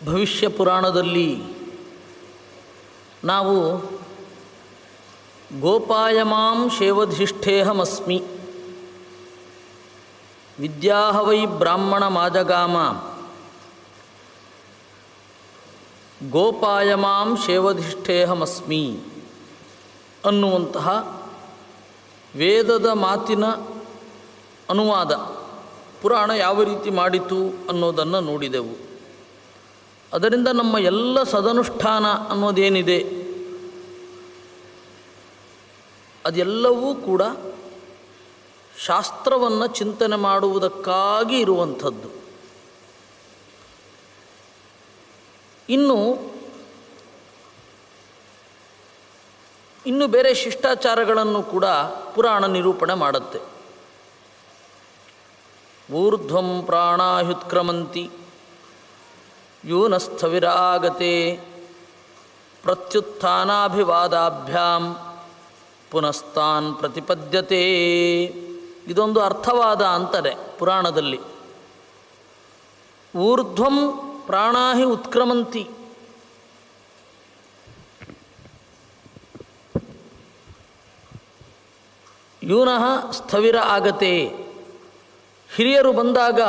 ಭವಿಷ್ಯ ಪುರಾಣದಲ್ಲಿ ನಾವು ಗೋಪಾಯಮಾಂ ಶೇವಧಿಷ್ಠೇಹಮಸ್ಮಿ ವಿದ್ಯಾಹವೈ ಬ್ರಾಹ್ಮಣ ಮಾಜಗಾಮ ಗೋಪಾಯಮಾಂ ಶೇವಧಿಷ್ಠೇಹಮಸ್ಮಿ ಅನ್ನುವಂತಹ ವೇದದ ಮಾತಿನ ಅನುವಾದ ಪುರಾಣ ಯಾವ ರೀತಿ ಮಾಡಿತು ಅನ್ನೋದನ್ನು ನೋಡಿದೆವು. ಅದರಿಂದ ನಮ್ಮ ಎಲ್ಲ ಸದನುಷ್ಠಾನ ಅನ್ನೋದೇನಿದೆ ಅದೆಲ್ಲವೂ ಕೂಡ ಶಾಸ್ತ್ರವನ್ನು ಚಿಂತನೆ ಮಾಡುವುದಕ್ಕಾಗಿ ಇರುವಂಥದ್ದು. ಇನ್ನು ಬೇರೆ ಶಿಷ್ಟಾಚಾರಗಳನ್ನು ಕೂಡ ಪುರಾಣ ನಿರೂಪಣೆ ಮಾಡುತ್ತೆ. ಊರ್ಧ್ವಂ ಪ್ರಾಣಾಹ್ಯುತ್ಕ್ರಮಂತಿ ಯೂನಸ್ಥವಿರಾಗತೆ ಪ್ರತ್ಯುತ್ಥಾನಾಭಿವಾದಾಭ್ಯಾಂ ಪುನಸ್ತಾನ್ ಪ್ರತಿಪದ್ಯತೆ. ಇದೊಂದು ಅರ್ಥವಾದ ಅಂತಾರೆ ಪುರಾಣದಲ್ಲಿ. ಊರ್ಧ್ವಂ ಪ್ರಾಣಾಹಿ ಉತ್ಕ್ರಮಂತಿ, ಯೂನಃ ಸ್ಥವಿರ ಆಗತೆ. ಹಿರಿಯರು ಬಂದಾಗ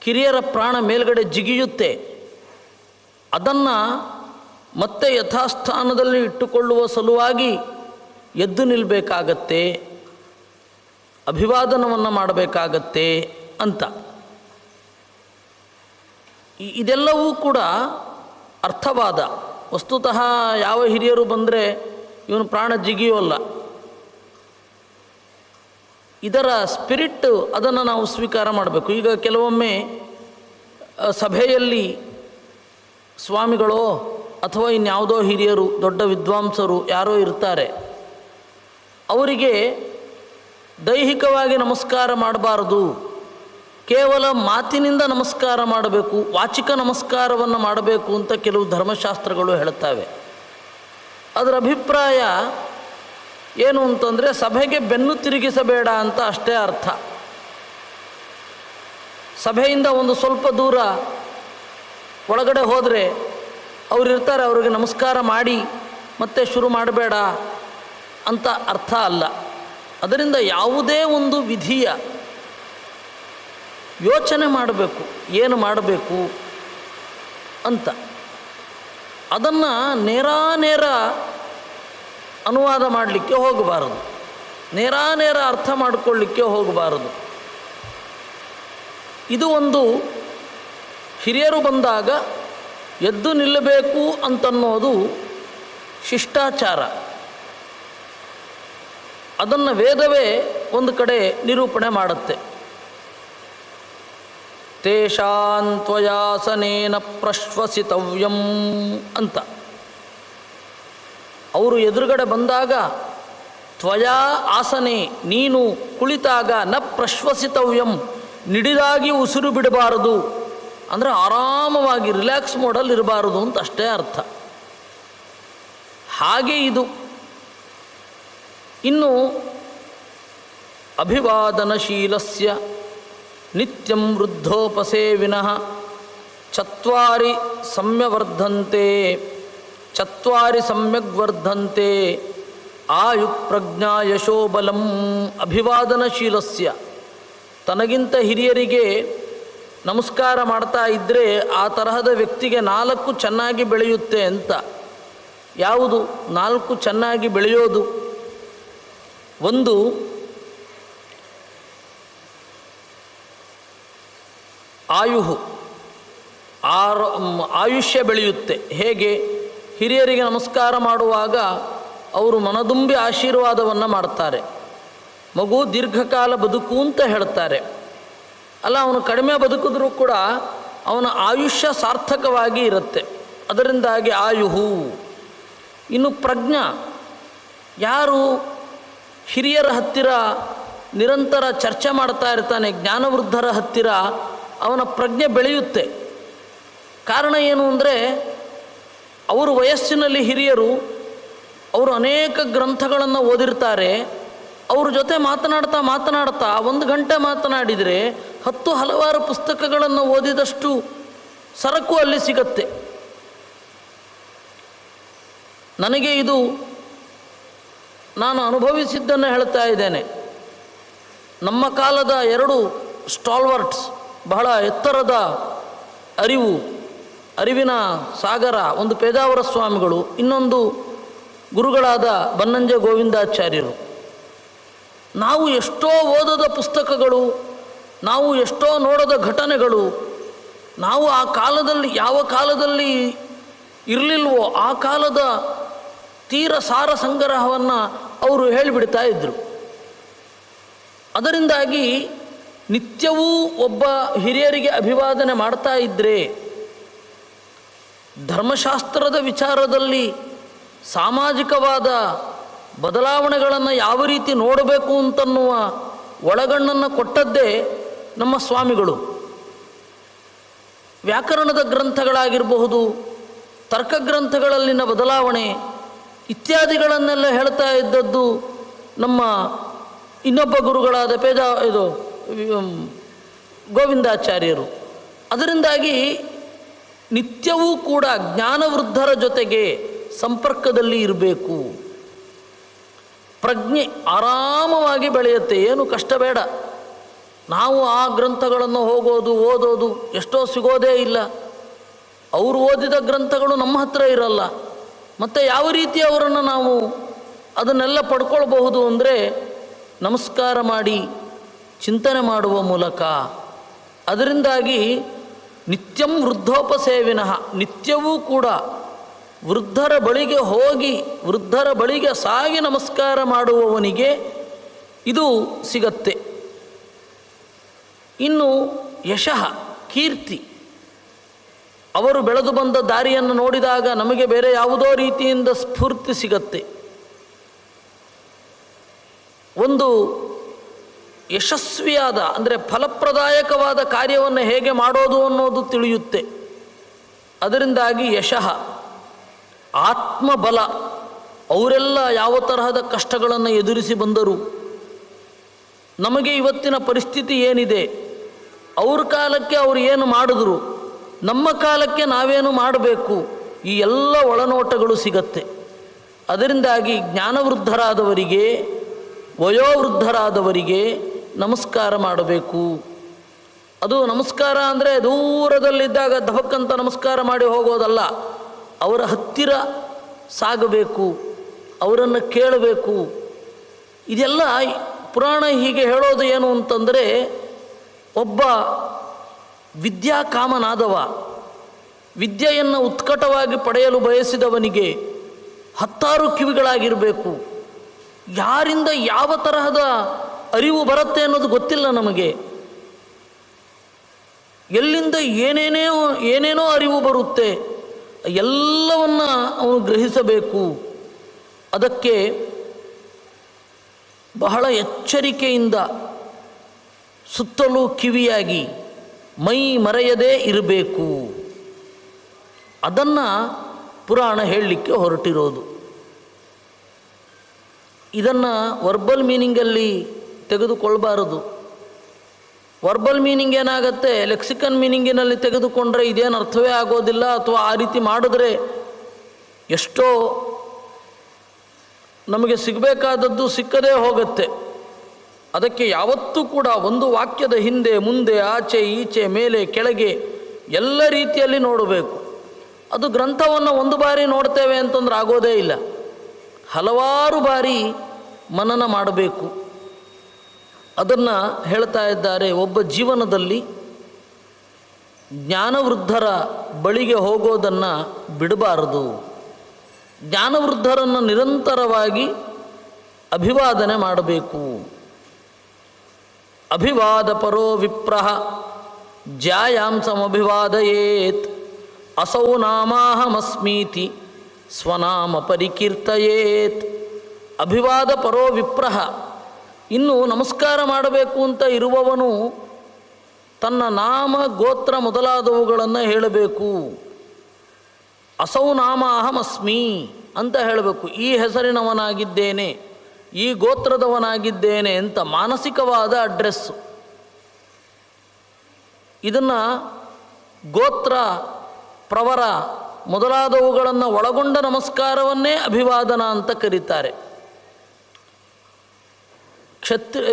ಕಿರಿಯರ ಪ್ರಾಣ ಮೇಲ್ಗಡೆ ಜಿಗಿಯುತ್ತೆ. ಅದನ್ನು ಮತ್ತೆ ಯಥಾಸ್ಥಾನದಲ್ಲಿ ಇಟ್ಟುಕೊಳ್ಳುವ ಸಲುವಾಗಿ ಎದ್ದು ನಿಲ್ಲಬೇಕಾಗತ್ತೆ, ಅಭಿವಾದನವನ್ನು ಮಾಡಬೇಕಾಗತ್ತೆ ಅಂತ. ಇದೆಲ್ಲವೂ ಕೂಡ ಅರ್ಥವಾದ. ವಸ್ತುತಃ ಯಾವ ಹಿರಿಯರು ಬಂದರೆ ಇವನು ಪ್ರಾಣ ಜಿಗಿಯೋಲ್ಲ. ಇದರ ಸ್ಪಿರಿಟ್ ಅದನ್ನು ನಾವು ಸ್ವೀಕಾರ ಮಾಡಬೇಕು. ಈಗ ಕೆಲವೊಮ್ಮೆ ಸಭೆಯಲ್ಲಿ ಸ್ವಾಮಿಗಳೋ ಅಥವಾ ಇನ್ಯಾವುದೋ ಹಿರಿಯರು ದೊಡ್ಡ ವಿದ್ವಾಂಸರು ಯಾರೋ ಇರ್ತಾರೆ. ಅವರಿಗೆ ದೈಹಿಕವಾಗಿ ನಮಸ್ಕಾರ ಮಾಡಬಾರದು, ಕೇವಲ ಮಾತಿನಿಂದ ನಮಸ್ಕಾರ ಮಾಡಬೇಕು, ವಾಚಿಕ ನಮಸ್ಕಾರವನ್ನು ಮಾಡಬೇಕು ಅಂತ ಕೆಲವು ಧರ್ಮಶಾಸ್ತ್ರಗಳು ಹೇಳುತ್ತವೆ. ಅದರ ಅಭಿಪ್ರಾಯ ಏನು ಅಂತಂದರೆ ಸಭೆಗೆ ಬೆನ್ನು ತಿರುಗಿಸಬೇಡ ಅಂತ ಅಷ್ಟೇ ಅರ್ಥ. ಸಭೆಯಿಂದ ಒಂದು ಸ್ವಲ್ಪ ದೂರ ಒಳಗಡೆ ಹೋದರೆ ಅವರಿರ್ತಾರೆ, ಅವರಿಗೆ ನಮಸ್ಕಾರ ಮಾಡಿ ಮತ್ತೆ ಶುರು ಮಾಡಬೇಡ ಅಂತ ಅರ್ಥ ಅಲ್ಲ. ಅದರಿಂದ ಯಾವುದೇ ಒಂದು ವಿಧಿಯ ಯೋಚನೆ ಮಾಡಬೇಕು, ಏನು ಮಾಡಬೇಕು ಅಂತ. ಅದನ್ನು ನೇರ ಅನುವಾದ ಮಾಡಲಿಕ್ಕೆ ಹೋಗಬಾರದು, ನೇರ ಅರ್ಥ ಮಾಡಿಕೊಳ್ಳಿಕ್ಕೆ ಹೋಗಬಾರದು. ಇದು ಒಂದು ಹಿರಿಯರು ಬಂದಾಗ ಎದ್ದು ನಿಲ್ಲಬೇಕು ಅಂತನ್ನೋದು ಶಿಷ್ಟಾಚಾರ. ಅದನ್ನು ವೇದವೇ ಒಂದು ಕಡೆ ನಿರೂಪಣೆ ಮಾಡುತ್ತೆ. ತೇಷಾಂತ್ವಯಾಸನೇನ ಪ್ರಶ್ವಸಿತವ್ಯಂ ಅಂತ. ಅವರು ಎದುರುಗಡೆ ಬಂದಾಗ ತ್ವಯಾ ಆಸನೆ, ನೀನು ಕುಳಿತಾಗ ನ ಪ್ರಶ್ವಸಿತವ್ಯಂ, ನಿಡಿದಾಗಿ ಉಸಿರು ಬಿಡಬಾರದು, ಅಂದರೆ ಆರಾಮವಾಗಿ ರಿಲ್ಯಾಕ್ಸ್ ಮೋಡಲ್ಲಿ ಇರಬಾರದು ಅಂತ ಅಷ್ಟೇ ಅರ್ಥ. ಹಾಗೆ ಇದು. ಇನ್ನು ಅಭಿವಾದನಶೀಲಸ್ಯ ನಿತ್ಯಂ ವೃದ್ಧೋಪಸೇವಿನಃ ಚತ್ವಾರಿ ಸಮ್ಯಕ್ವರ್ಧಂತೆ ಆಯುಪ್ರಜ್ಞಾ ಯಶೋಬಲಂ. ಅಭಿವಾದನಶೀಲಸ್ಯ, ತನಗಿಂತ ಹಿರಿಯರಿಗೆ ನಮಸ್ಕಾರ ಮಾಡ್ತಾ ಇದ್ದರೆ ಆ ತರಹದ ವ್ಯಕ್ತಿಗೆ 4 ಚೆನ್ನಾಗಿ ಬೆಳೆಯುತ್ತೆ ಅಂತ. ಯಾವುದು 4 ಚೆನ್ನಾಗಿ ಬೆಳೆಯೋದು? ಒಂದು, ಆಯುಷ್ಯ ಬೆಳೆಯುತ್ತೆ. ಹೇಗೆ? ಹಿರಿಯರಿಗೆ ನಮಸ್ಕಾರ ಮಾಡುವಾಗ ಅವರು ಮನದುಂಬಿ ಆಶೀರ್ವಾದವನ್ನು ಮಾಡ್ತಾರೆ. ಮಗು ದೀರ್ಘಕಾಲ ಬದುಕು ಅಂತ ಹೇಳ್ತಾರೆ. ಅಲ್ಲ, ಅವನು ಕಡಿಮೆ ಬದುಕಿದ್ರೂ ಕೂಡ ಅವನ ಆಯುಷ್ಯ ಸಾರ್ಥಕವಾಗಿ ಇರುತ್ತೆ. ಅದರಿಂದಾಗಿ ಆಯುಹು. ಇನ್ನು ಪ್ರಜ್ಞಾ, ಯಾರು ಹಿರಿಯರ ಹತ್ತಿರ ನಿರಂತರ ಚರ್ಚೆ ಮಾಡ್ತಾ ಇರ್ತಾನೆ, ಜ್ಞಾನವೃದ್ಧರ ಹತ್ತಿರ, ಅವನ ಪ್ರಜ್ಞೆ ಬೆಳೆಯುತ್ತೆ. ಕಾರಣ ಏನು ಅಂದರೆ ಅವರು ವಯಸ್ಸಿನಲ್ಲಿ ಹಿರಿಯರು, ಅವರು ಅನೇಕ ಗ್ರಂಥಗಳನ್ನು ಓದಿರ್ತಾರೆ. ಅವ್ರ ಜೊತೆ ಮಾತನಾಡ್ತಾ 1 ಗಂಟೆ ಮಾತನಾಡಿದರೆ 10 ಹಲವಾರು ಪುಸ್ತಕಗಳನ್ನು ಓದಿದಷ್ಟು ಸರಕು ಅಲ್ಲಿ ಸಿಗತ್ತೆ. ನನಗೆ ಇದು ನಾನು ಅನುಭವಿಸಿದ್ದನ್ನು ಹೇಳ್ತಾ ಇದ್ದೇನೆ. ನಮ್ಮ ಕಾಲದ 2 ಸ್ಟಾಲ್ವರ್ಟ್ಸ್, ಬಹಳ ಎತ್ತರದ ಅರಿವಿನ ಸಾಗರ, ಒಂದು ಪೇಜಾವರ ಸ್ವಾಮಿಗಳು, ಇನ್ನೊಂದು ಗುರುಗಳಾದ ಬನ್ನಂಜೆ ಗೋವಿಂದಾಚಾರ್ಯರು. ನಾವು ಎಷ್ಟೋ ಓದದ ಪುಸ್ತಕಗಳು, ನಾವು ಎಷ್ಟೋ ನೋಡದ ಘಟನೆಗಳು, ನಾವು ಆ ಕಾಲದಲ್ಲಿ ಯಾವ ಕಾಲದಲ್ಲಿ ಇರಲಿಲ್ವೋ ಆ ಕಾಲದ ತೀರ ಸಾರ ಸಂಗ್ರಹವನ್ನು ಅವರು ಹೇಳಿಬಿಡ್ತಾ ಇದ್ದರು. ಅದರಿಂದಾಗಿ ನಿತ್ಯವೂ ಒಬ್ಬ ಹಿರಿಯರಿಗೆ ಅಭಿವಾದನೆ ಮಾಡ್ತಾ ಇದ್ದರೆ, ಧರ್ಮಶಾಸ್ತ್ರದ ವಿಚಾರದಲ್ಲಿ ಸಾಮಾಜಿಕವಾದ ಬದಲಾವಣೆಗಳನ್ನು ಯಾವ ರೀತಿ ನೋಡಬೇಕು ಅಂತನ್ನುವ ಒಳಗಣ್ಣನ್ನು ಕೊಟ್ಟದ್ದೇ ನಮ್ಮ ಸ್ವಾಮಿಗಳು. ವ್ಯಾಕರಣದ ಗ್ರಂಥಗಳಾಗಿರಬಹುದು, ತರ್ಕಗ್ರಂಥಗಳಲ್ಲಿನ ಬದಲಾವಣೆ ಇತ್ಯಾದಿಗಳನ್ನೆಲ್ಲ ಹೇಳ್ತಾ ಇದ್ದದ್ದು ನಮ್ಮ ಇನ್ನೊಬ್ಬ ಗುರುಗಳಾದ ಗೋವಿಂದಾಚಾರ್ಯರು. ಅದರಿಂದಾಗಿ ನಿತ್ಯವೂ ಕೂಡ ಜ್ಞಾನವೃದ್ಧರ ಜೊತೆಗೆ ಸಂಪರ್ಕದಲ್ಲಿ ಇರಬೇಕು. ಪ್ರಜ್ಞೆ ಆರಾಮವಾಗಿ ಬೆಳೆಯುತ್ತೆ, ಏನು ಕಷ್ಟ ಬೇಡ. ನಾವು ಆ ಗ್ರಂಥಗಳನ್ನು ಓದೋದು ಎಷ್ಟೋ ಸಿಗೋದೇ ಇಲ್ಲ. ಅವರು ಓದಿದ ಗ್ರಂಥಗಳು ನಮ್ಮ ಹತ್ರ ಇರಲ್ಲ. ಮತ್ತು ಯಾವ ರೀತಿ ಅವರನ್ನು ನಾವು ಅದನ್ನೆಲ್ಲ ಪಡ್ಕೊಳ್ಬಹುದು ಅಂದರೆ ನಮಸ್ಕಾರ ಮಾಡಿ ಚಿಂತನೆ ಮಾಡುವ ಮೂಲಕ. ಅದರಿಂದಾಗಿ ನಿತ್ಯಂ ವೃದ್ಧೋಪಸೇವಿನಃ, ನಿತ್ಯವೂ ಕೂಡ ವೃದ್ಧರ ಬಳಿಗೆ ಹೋಗಿ ವೃದ್ಧರ ಬಳಿಗೆ ಸಾಗಿ ನಮಸ್ಕಾರ ಮಾಡುವವನಿಗೆ ಇದು ಸಿಗತ್ತೆ. ಇನ್ನು ಯಶಃ, ಕೀರ್ತಿ, ಅವರು ಬೆಳೆದು ಬಂದ ದಾರಿಯನ್ನು ನೋಡಿದಾಗ ನಮಗೆ ಬೇರೆ ಯಾವುದೋ ರೀತಿಯಿಂದ ಸ್ಫೂರ್ತಿ ಸಿಗತ್ತೆ. ಒಂದು ಯಶಸ್ವಿಯಾದ ಅಂದರೆ ಫಲಪ್ರದಾಯಕವಾದ ಕಾರ್ಯವನ್ನು ಹೇಗೆ ಮಾಡೋದು ಅನ್ನೋದು ತಿಳಿಯುತ್ತೆ. ಅದರಿಂದಾಗಿ ಯಶಃ, ಆತ್ಮಬಲ, ಅವರೆಲ್ಲ ಯಾವ ತರಹದ ಕಷ್ಟಗಳನ್ನು ಎದುರಿಸಿ ಬಂದರು, ನಮಗೆ ಇವತ್ತಿನ ಪರಿಸ್ಥಿತಿ ಏನಿದೆ, ಅವ್ರ ಕಾಲಕ್ಕೆ ಅವರು ಏನು ಮಾಡಿದ್ರು, ನಮ್ಮ ಕಾಲಕ್ಕೆ ನಾವೇನು ಮಾಡಬೇಕು, ಈ ಎಲ್ಲ ಒಳನೋಟಗಳು ಸಿಗತ್ತೆ. ಅದರಿಂದಾಗಿ ಜ್ಞಾನವೃದ್ಧರಾದವರಿಗೆ, ವಯೋವೃದ್ಧರಾದವರಿಗೆ ನಮಸ್ಕಾರ ಮಾಡಬೇಕು. ಅದು ನಮಸ್ಕಾರ ಅಂದರೆ ದೂರದಲ್ಲಿದ್ದಾಗ ಧಬಕ್ಕಂತ ನಮಸ್ಕಾರ ಮಾಡಿ ಹೋಗೋದಲ್ಲ, ಅವರ ಹತ್ತಿರ ಸಾಗಬೇಕು, ಅವರನ್ನು ಕೇಳಬೇಕು. ಇದೆಲ್ಲ ಪುರಾಣ ಹೀಗೆ ಹೇಳೋದು ಏನು ಅಂತಂದರೆ, ಒಬ್ಬ ವಿದ್ಯಾಕಾಮನಾದವ, ವಿದ್ಯೆಯನ್ನು ಉತ್ಕಟವಾಗಿ ಪಡೆಯಲು ಬಯಸಿದವನಿಗೆ 10 ಕಿವಿಗಳಾಗಿರಬೇಕು. ಯಾರಿಂದ ಯಾವ ತರಹದ ಅರಿವು ಬರುತ್ತೆ ಅನ್ನೋದು ಗೊತ್ತಿಲ್ಲ ನಮಗೆ. ಎಲ್ಲಿಂದ ಏನೇನೋ ಅರಿವು ಬರುತ್ತೆ, ಎಲ್ಲವನ್ನ ಅವನು ಗ್ರಹಿಸಬೇಕು. ಅದಕ್ಕೆ ಬಹಳ ಎಚ್ಚರಿಕೆಯಿಂದ ಸುತ್ತಲೂ ಕಿವಿಯಾಗಿ ಮೈ ಮರೆಯದೇ ಇರಬೇಕು. ಅದನ್ನು ಪುರಾಣ ಹೇಳಲಿಕ್ಕೆ ಹೊರಟಿರೋದು. ಇದನ್ನು ವರ್ಬಲ್ ಮೀನಿಂಗಲ್ಲಿ ತೆಗೆದುಕೊಳ್ಬಾರದು. ವರ್ಬಲ್ ಮೀನಿಂಗ್ ಏನಾಗುತ್ತೆ, ಲೆಕ್ಸಿಕನ್ ಮೀನಿಂಗಿನಲ್ಲಿ ತೆಗೆದುಕೊಂಡ್ರೆ ಇದೇನು ಅರ್ಥವೇ ಆಗೋದಿಲ್ಲ, ಅಥವಾ ಆ ರೀತಿ ಮಾಡಿದ್ರೆ ಎಷ್ಟೋ ನಮಗೆ ಸಿಗಬೇಕಾದದ್ದು ಸಿಕ್ಕದೇ ಹೋಗುತ್ತೆ. ಅದಕ್ಕೆ ಯಾವತ್ತೂ ಕೂಡ ಒಂದು ವಾಕ್ಯದ ಹಿಂದೆ ಮುಂದೆ ಆಚೆ ಈಚೆ ಮೇಲೆ ಕೆಳಗೆ ಎಲ್ಲ ರೀತಿಯಲ್ಲಿ ನೋಡಬೇಕು. ಅದು ಗ್ರಂಥವನ್ನು ಒಂದು ಬಾರಿ ನೋಡ್ತೇವೆ ಅಂತಂದ್ರೆ ಆಗೋದೇ ಇಲ್ಲ, ಹಲವಾರು ಬಾರಿ ಮನನ ಮಾಡಬೇಕು. ಅದನ್ನು ಹೇಳ್ತಾ ಇದ್ದಾರೆ, ಒಬ್ಬ ಜೀವನದಲ್ಲಿ ಜ್ಞಾನವೃದ್ಧರ ಬಳಿಗೆ ಹೋಗೋದನ್ನು ಬಿಡಬಾರದು. ಜ್ಞಾನವೃದ್ಧರನ್ನು ನಿರಂತರವಾಗಿ ಅಭಿವಾದನೆ ಮಾಡಬೇಕು. ಅಭಿವಾದ ಪರೋ ವಿಪ್ರಃ ಜ್ಯಾಯಾಂಸಮಭಿವಾದಯೇತ್ ಅಸೌ ನಾಮಾಹಮಸ್ಮೀತಿ ಸ್ವನಾಮ ಪರಿಕೀರ್ತಯೇತ್. ಅಭಿವಾದ ಪರೋ ವಿಪ್ರಃ, ಇನ್ನು ನಮಸ್ಕಾರ ಮಾಡಬೇಕು ಅಂತ ಇರುವವನು ತನ್ನ ನಾಮ ಗೋತ್ರ ಮೊದಲಾದವುಗಳನ್ನು ಹೇಳಬೇಕು. ಅಸೌ ನಾಮ ಅಹಮಸ್ಮಿ ಅಂತ ಹೇಳಬೇಕು. ಈ ಹೆಸರಿನವನಾಗಿದ್ದೇನೆ, ಈ ಗೋತ್ರದವನಾಗಿದ್ದೇನೆ ಅಂತ ಮಾನಸಿಕವಾದ ಅಡ್ರೆಸ್ಸು. ಇದನ್ನು ಗೋತ್ರ, ಪ್ರವರ ಮೊದಲಾದವುಗಳನ್ನು ಒಳಗೊಂಡ ನಮಸ್ಕಾರವನ್ನೇ ಅಭಿವಾದನ ಅಂತ ಕರೀತಾರೆ.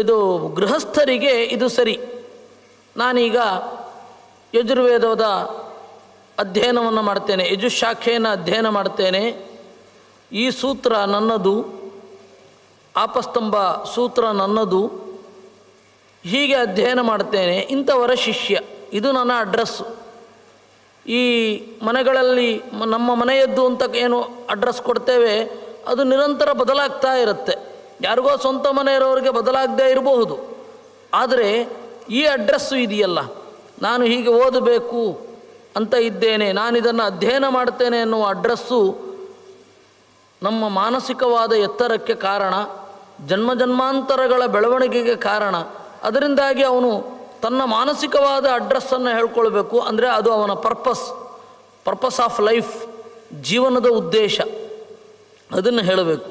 ಇದು ಗೃಹಸ್ಥರಿಗೆ ಇದು ಸರಿ. ನಾನೀಗ ಯಜುರ್ವೇದದ ಅಧ್ಯಯನವನ್ನು ಮಾಡ್ತೇನೆ, ಯಜುಶಾಖೆಯನ್ನು ಅಧ್ಯಯನ ಮಾಡ್ತೇನೆ. ಈ ಸೂತ್ರ ನನ್ನದು, ಆಪಸ್ತಂಭ ಸೂತ್ರ ನನ್ನದು, ಹೀಗೆ ಅಧ್ಯಯನ ಮಾಡ್ತೇನೆ. ಇಂಥವರ ಶಿಷ್ಯ, ಇದು ನನ್ನ ಅಡ್ರೆಸ್ಸು. ಈ ಮನೆಗಳಲ್ಲಿ ನಮ್ಮ ಮನೆಯದ್ದು ಅಂತ ಏನು ಅಡ್ರೆಸ್ ಕೊಡ್ತೇವೆ ಅದು ನಿರಂತರ ಬದಲಾಗ್ತಾ ಇರುತ್ತೆ. ಯಾರಿಗೋ ಸ್ವಂತ ಮನೆ ಇರೋರಿಗೆ ಬದಲಾಗದೇ ಇರಬಹುದು. ಆದರೆ ಈ ಅಡ್ರೆಸ್ಸು ಇದೆಯಲ್ಲ, ನಾನು ಹೀಗೆ ಓದಬೇಕು ಅಂತ ಇದ್ದೇನೆ, ನಾನಿದನ್ನು ಅಧ್ಯಯನ ಮಾಡ್ತೇನೆ ಎನ್ನುವ ಅಡ್ರೆಸ್ಸು ನಮ್ಮ ಮಾನಸಿಕವಾದ ಎತ್ತರಕ್ಕೆ ಕಾರಣ, ಜನ್ಮಾಂತರಗಳ ಬೆಳವಣಿಗೆಗೆ ಕಾರಣ. ಅದರಿಂದಾಗಿ ಅವನು ತನ್ನ ಮಾನಸಿಕವಾದ ಅಡ್ರೆಸ್ಸನ್ನು ಹೇಳ್ಕೊಳ್ಬೇಕು. ಅಂದರೆ ಅದು ಅವನ ಪರ್ಪಸ್ ಆಫ್ ಲೈಫ್, ಜೀವನದ ಉದ್ದೇಶ, ಅದನ್ನು ಹೇಳಬೇಕು.